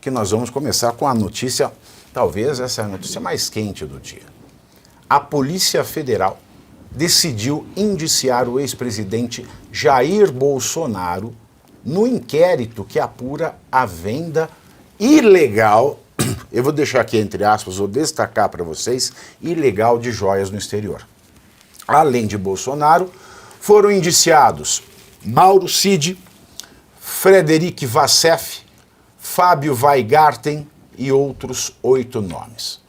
que nós vamos começar com a notícia, talvez essa é a notícia mais quente do dia. A Polícia Federal decidiu indiciar o ex-presidente Jair Bolsonaro no inquérito que apura a venda ilegal, eu vou deixar aqui entre aspas, vou destacar para vocês, ilegal de joias no exterior. Além de Bolsonaro, foram indiciados Mauro Cid, Frederic Vassef, Fábio Weingarten e outros 8 nomes.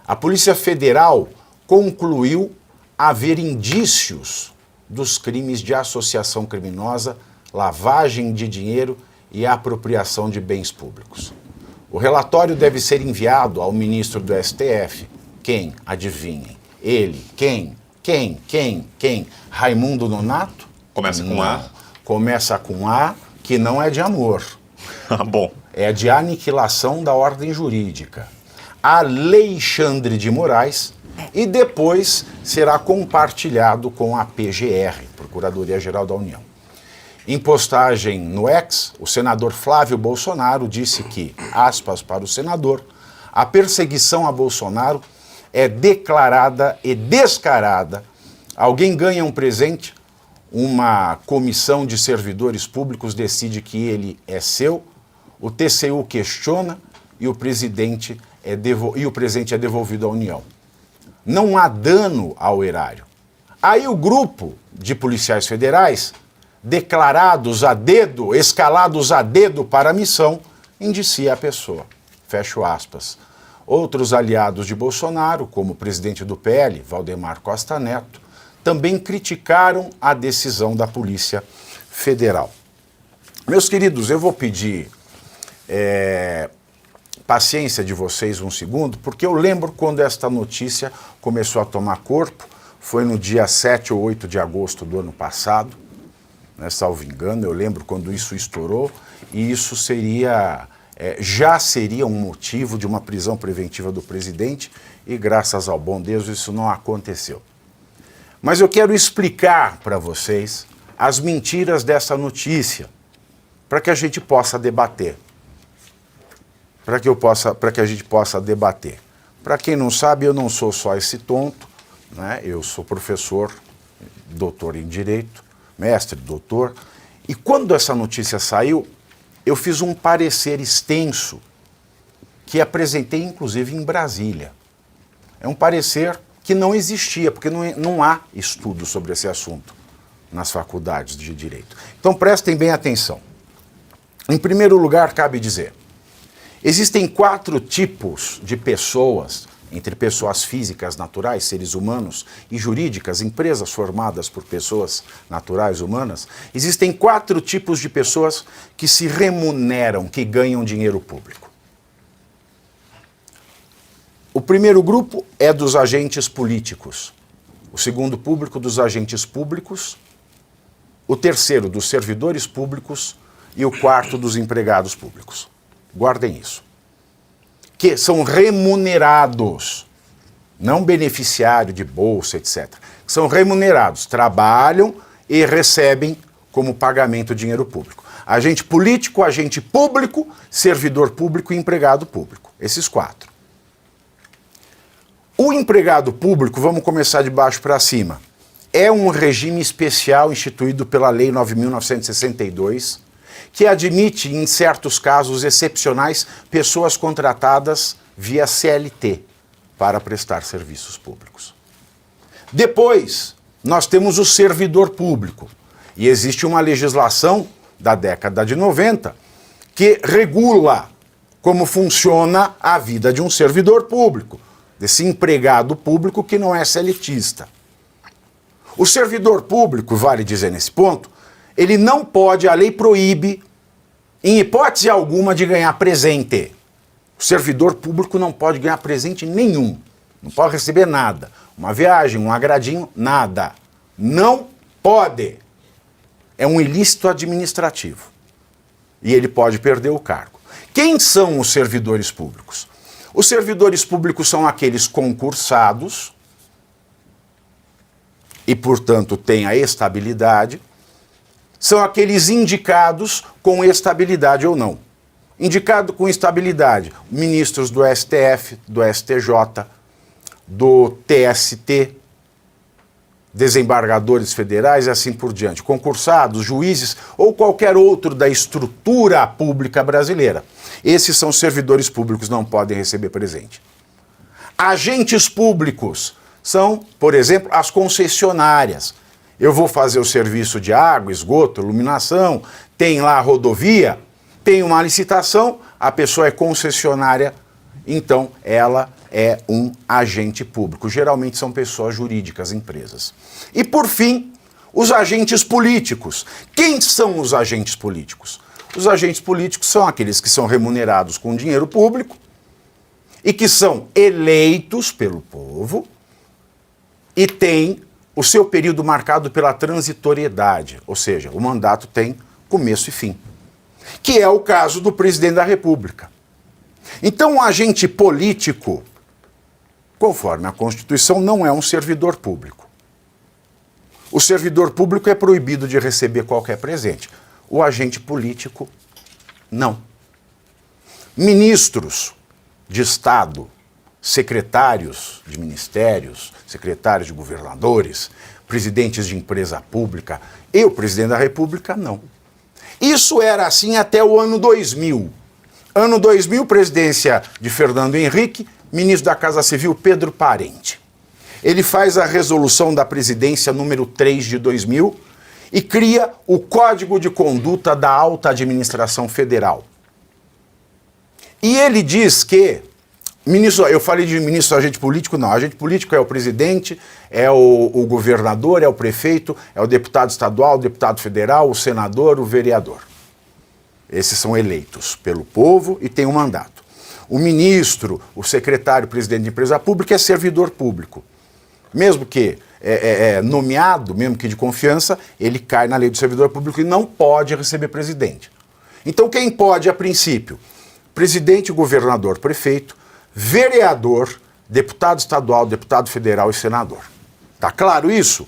A Polícia Federal concluiu haver indícios dos crimes de associação criminosa, lavagem de dinheiro e apropriação de bens públicos. O relatório deve ser enviado ao ministro do STF. Quem? Adivinhem. Ele. Quem? Quem? Raimundo Nonato? Começa com A. Começa com A, que não é de amor. Bom. É de aniquilação da ordem jurídica. Alexandre de Moraes, e depois será compartilhado com a PGR, Procuradoria-Geral da União. Em postagem no X, o senador Flávio Bolsonaro disse que, aspas para o senador, a perseguição a Bolsonaro é declarada e descarada. Alguém ganha um presente, uma comissão de servidores públicos decide que ele é seu, o TCU questiona e o presente é devolvido à União. Não há dano ao erário. Aí o grupo de policiais federais, declarados a dedo, escalados a dedo para a missão, indicia a pessoa. Fecho aspas. Outros aliados de Bolsonaro, como o presidente do PL, Valdemar Costa Neto, também criticaram a decisão da Polícia Federal. Meus queridos, eu vou pedir paciência de vocês um segundo, porque eu lembro quando esta notícia começou a tomar corpo, foi no dia 7 ou 8 de agosto do ano passado, né, salvo engano, eu lembro quando isso estourou, e isso já seria um motivo de uma prisão preventiva do presidente, e graças ao bom Deus isso não aconteceu. Mas eu quero explicar para vocês as mentiras dessa notícia, para que a gente possa debater. Para que a gente possa debater. Para quem não sabe, eu não sou só esse tonto, né? Eu sou professor, doutor em Direito, mestre, doutor, e quando essa notícia saiu, eu fiz um parecer extenso, que apresentei inclusive em Brasília. É um parecer que não existia, porque não há estudo sobre esse assunto nas faculdades de Direito. Então prestem bem atenção. Em primeiro lugar, cabe dizer, existem 4 tipos de pessoas, entre pessoas físicas, naturais, seres humanos, e jurídicas, empresas formadas por pessoas naturais, humanas. Existem 4 tipos de pessoas que se remuneram, que ganham dinheiro público. O primeiro grupo é dos agentes políticos, o segundo público dos agentes públicos, o terceiro dos servidores públicos e o quarto dos empregados públicos. Guardem isso. Que são remunerados, não beneficiário de bolsa, etc. São remunerados, trabalham e recebem como pagamento dinheiro público. Agente político, agente público, servidor público e empregado público. Esses 4. O empregado público, vamos começar de baixo para cima, é um regime especial instituído pela Lei 9.962, que admite, em certos casos excepcionais, pessoas contratadas via CLT para prestar serviços públicos. Depois, nós temos o servidor público, e existe uma legislação da década de 90 que regula como funciona a vida de um servidor público, desse empregado público que não é CLTista. O servidor público, vale dizer nesse ponto, ele não pode, a lei proíbe, em hipótese alguma, de ganhar presente. O servidor público não pode ganhar presente nenhum, não pode receber nada. Uma viagem, um agradinho, nada. Não pode. É um ilícito administrativo. E ele pode perder o cargo. Quem são os servidores públicos? Os servidores públicos são aqueles concursados e, portanto, têm a estabilidade. São aqueles indicados com estabilidade ou não. indicado com estabilidade, ministros do STF, do STJ, do TST, desembargadores federais e assim por diante, concursados, juízes ou qualquer outro da estrutura pública brasileira. Esses são servidores públicos, não podem receber presente. Agentes públicos são, por exemplo, as concessionárias. Eu vou fazer o serviço de água, esgoto, iluminação, tem lá a rodovia, tem uma licitação, a pessoa é concessionária, então ela é um agente público. Geralmente são pessoas jurídicas, empresas. E por fim, os agentes políticos. Quem são os agentes políticos? Os agentes políticos são aqueles que são remunerados com dinheiro público e que são eleitos pelo povo e têm o seu período marcado pela transitoriedade, ou seja, o mandato tem começo e fim, que é o caso do presidente da República. Então, um agente político, conforme a Constituição, não é um servidor público. O servidor público é proibido de receber qualquer presente. O agente político, não. Ministros de Estado, secretários de ministérios, secretários de governadores, presidentes de empresa pública e o presidente da República, não. Isso era assim até o ano 2000. Ano 2000, presidência de Fernando Henrique, ministro da Casa Civil Pedro Parente. Ele faz a resolução da presidência número 3 de 2000 e cria o Código de Conduta da Alta Administração Federal. E ele diz que, ministro, eu falei de ministro agente político, não, agente político é o presidente, é o governador, é o prefeito, é o deputado estadual, o deputado federal, o senador, o vereador. Esses são eleitos pelo povo e têm um mandato. O ministro, o secretário, o presidente de empresa pública é servidor público. Mesmo que nomeado, mesmo que de confiança, ele cai na lei do servidor público e não pode receber presidente. Então quem pode, a princípio? Presidente, governador, prefeito, vereador, deputado estadual, deputado federal e senador. Tá claro isso?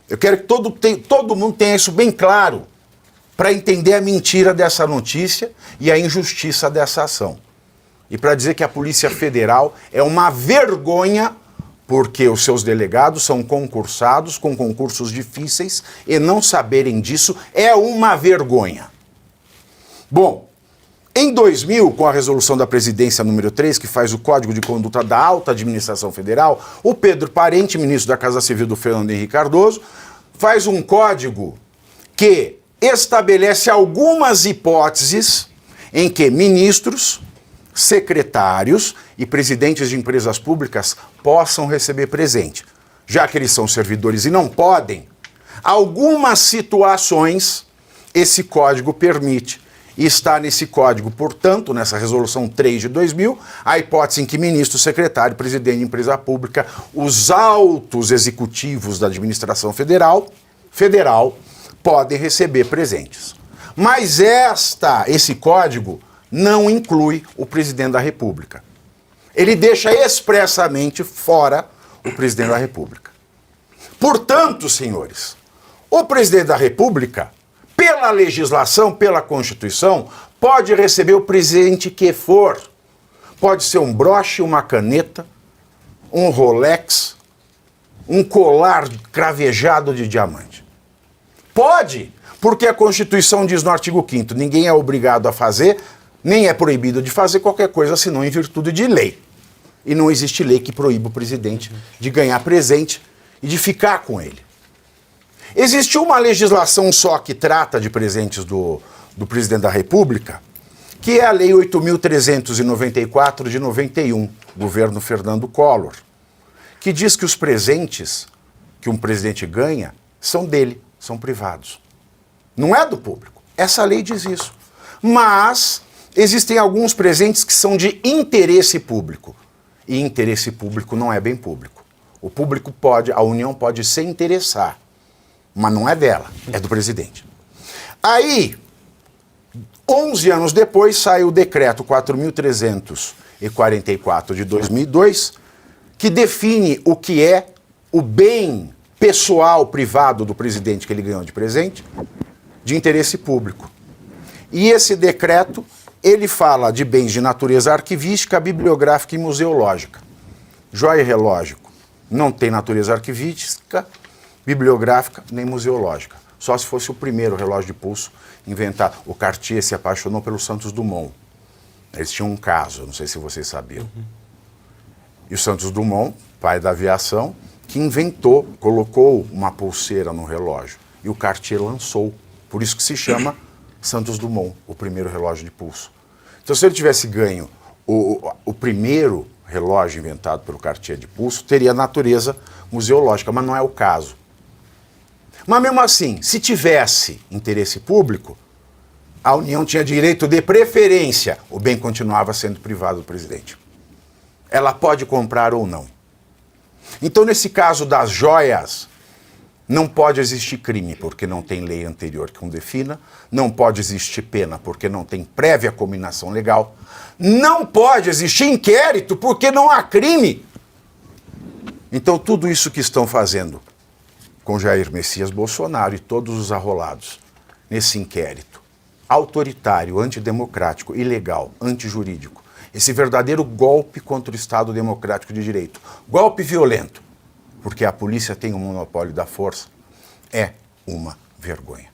Eu quero que todo mundo tenha isso bem claro para entender a mentira dessa notícia e a injustiça dessa ação. E para dizer que a Polícia Federal é uma vergonha porque os seus delegados são concursados com concursos difíceis e não saberem disso é uma vergonha. Bom, em 2000, com a resolução da presidência número 3, que faz o Código de Conduta da Alta Administração Federal, o Pedro Parente, ministro da Casa Civil do Fernando Henrique Cardoso, faz um código que estabelece algumas hipóteses em que ministros, secretários e presidentes de empresas públicas possam receber presente. Já que eles são servidores e não podem, algumas situações esse código permite. E está nesse código, portanto, nessa resolução 3 de 2000, a hipótese em que ministro, secretário, presidente de empresa pública, os altos executivos da administração federal, podem receber presentes. Mas esse código não inclui o presidente da República. Ele deixa expressamente fora o presidente da República. Portanto, senhores, o presidente da República, pela legislação, pela Constituição, pode receber o presente que for. Pode ser um broche, uma caneta, um Rolex, um colar cravejado de diamante. Pode, porque a Constituição diz no artigo 5º, ninguém é obrigado a fazer, nem é proibido de fazer qualquer coisa, senão em virtude de lei. E não existe lei que proíba o presidente de ganhar presente e de ficar com ele. Existe uma legislação só que trata de presentes do presidente da República, que é a Lei 8.394 de 91, governo Fernando Collor, que diz que os presentes que um presidente ganha são dele, são privados. Não é do público. Essa lei diz isso. Mas existem alguns presentes que são de interesse público. E interesse público não é bem público. O público pode, a União pode se interessar, mas não é dela, é do presidente. Aí, 11 anos depois, sai o decreto 4.344 de 2002, que define o que é o bem pessoal, privado do presidente que ele ganhou de presente, de interesse público. E esse decreto Ele fala de bens de natureza arquivística, bibliográfica e museológica. Joia e relógio não tem natureza arquivística, bibliográfica nem museológica. Só se fosse o primeiro relógio de pulso inventado. O Cartier se apaixonou pelo Santos Dumont. Eles tinham um caso, não sei se vocês sabiam. E o Santos Dumont, pai da aviação, que inventou, colocou uma pulseira no relógio. E o Cartier lançou. Por isso que se chama Santos Dumont, o primeiro relógio de pulso. Então, se ele tivesse ganho o primeiro relógio inventado pelo Cartier de pulso, teria natureza museológica, mas não é o caso. Mas mesmo assim, se tivesse interesse público, a União tinha direito de preferência. O bem continuava sendo privado do presidente. Ela pode comprar ou não. Então, nesse caso das joias, não pode existir crime, porque não tem lei anterior que o defina. Não pode existir pena, porque não tem prévia cominação legal. Não pode existir inquérito, porque não há crime. Então, tudo isso que estão fazendo com Jair Messias Bolsonaro e todos os arrolados nesse inquérito autoritário, antidemocrático, ilegal, antijurídico, esse verdadeiro golpe contra o Estado Democrático de Direito, golpe violento, porque a polícia tem o monopólio da força, é uma vergonha.